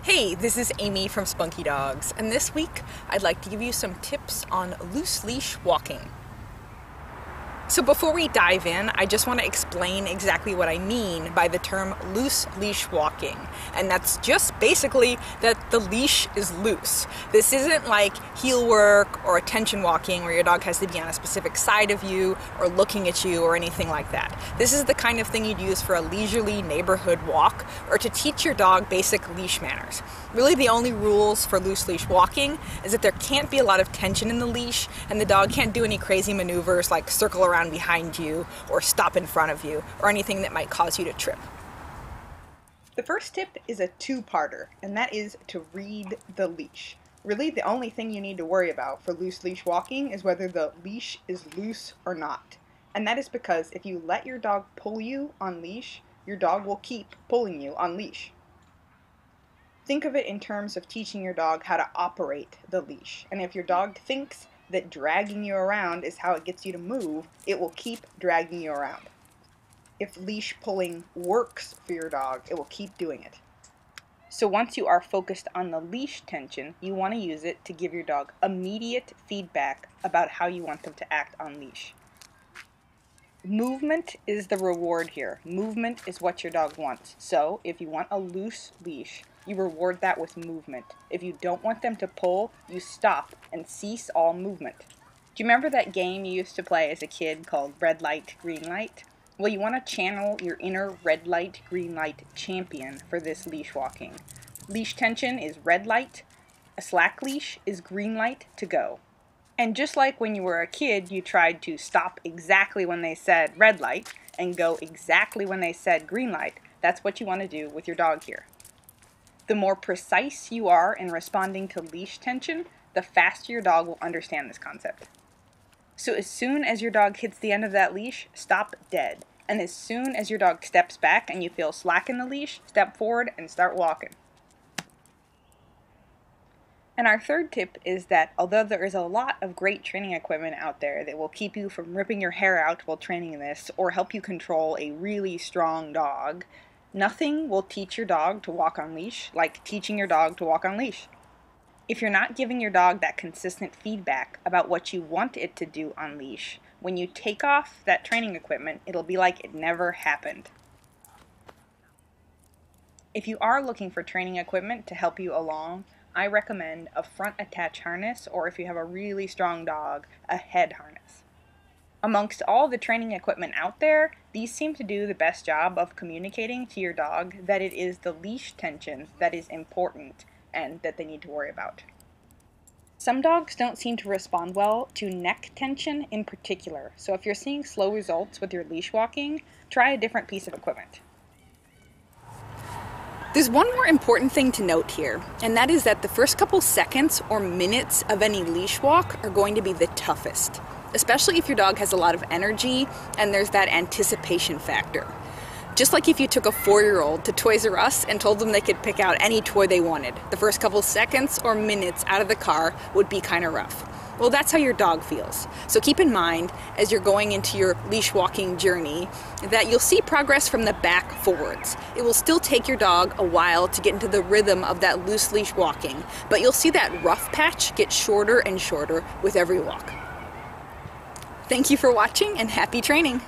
Hey, this is Amy from Spunky Dogs, and this week I'd like to give you some tips on loose leash walking. So before we dive in, I just want to explain exactly what I mean by the term loose leash walking. And that's just basically that the leash is loose. This isn't like heel work or attention walking where your dog has to be on a specific side of you or looking at you or anything like that. This is the kind of thing you'd use for a leisurely neighborhood walk or to teach your dog basic leash manners. Really, the only rules for loose leash walking is that there can't be a lot of tension in the leash and the dog can't do any crazy maneuvers like circle around behind you or stop in front of you or anything that might cause you to trip. The first tip is a two-parter, and that is to read the leash. Really, the only thing you need to worry about for loose leash walking is whether the leash is loose or not. And that is because if you let your dog pull you on leash, your dog will keep pulling you on leash. Think of it in terms of teaching your dog how to operate the leash. And if your dog thinks that dragging you around is how it gets you to move, it will keep dragging you around. If leash pulling works for your dog, it will keep doing it. So once you are focused on the leash tension, you want to use it to give your dog immediate feedback about how you want them to act on leash. Movement is the reward here. Movement is what your dog wants. So if you want a loose leash, you reward that with movement. If you don't want them to pull, you stop and cease all movement. Do you remember that game you used to play as a kid called red light, green light? Well, you want to channel your inner red light, green light champion for this leash walking. Leash tension is red light. A slack leash is green light to go. And just like when you were a kid, you tried to stop exactly when they said red light and go exactly when they said green light, that's what you want to do with your dog here. The more precise you are in responding to leash tension, the faster your dog will understand this concept. So as soon as your dog hits the end of that leash, stop dead. And as soon as your dog steps back and you feel slack in the leash, step forward and start walking. And our third tip is that although there is a lot of great training equipment out there that will keep you from ripping your hair out while training this or help you control a really strong dog, nothing will teach your dog to walk on leash like teaching your dog to walk on leash. If you're not giving your dog that consistent feedback about what you want it to do on leash, when you take off that training equipment, it'll be like it never happened. If you are looking for training equipment to help you along, I recommend a front attach harness, or if you have a really strong dog, a head harness. Amongst all the training equipment out there, these seem to do the best job of communicating to your dog that it is the leash tension that is important and that they need to worry about. Some dogs don't seem to respond well to neck tension in particular, so if you're seeing slow results with your leash walking, try a different piece of equipment. There's one more important thing to note here, and that is that the first couple seconds or minutes of any leash walk are going to be the toughest, especially if your dog has a lot of energy and there's that anticipation factor. Just like if you took a 4-year-old to Toys R Us and told them they could pick out any toy they wanted, the first couple seconds or minutes out of the car would be kind of rough. Well, that's how your dog feels. So keep in mind, as you're going into your leash walking journey, that you'll see progress from the back forwards. It will still take your dog a while to get into the rhythm of that loose leash walking, but you'll see that rough patch get shorter and shorter with every walk. Thank you for watching and happy training!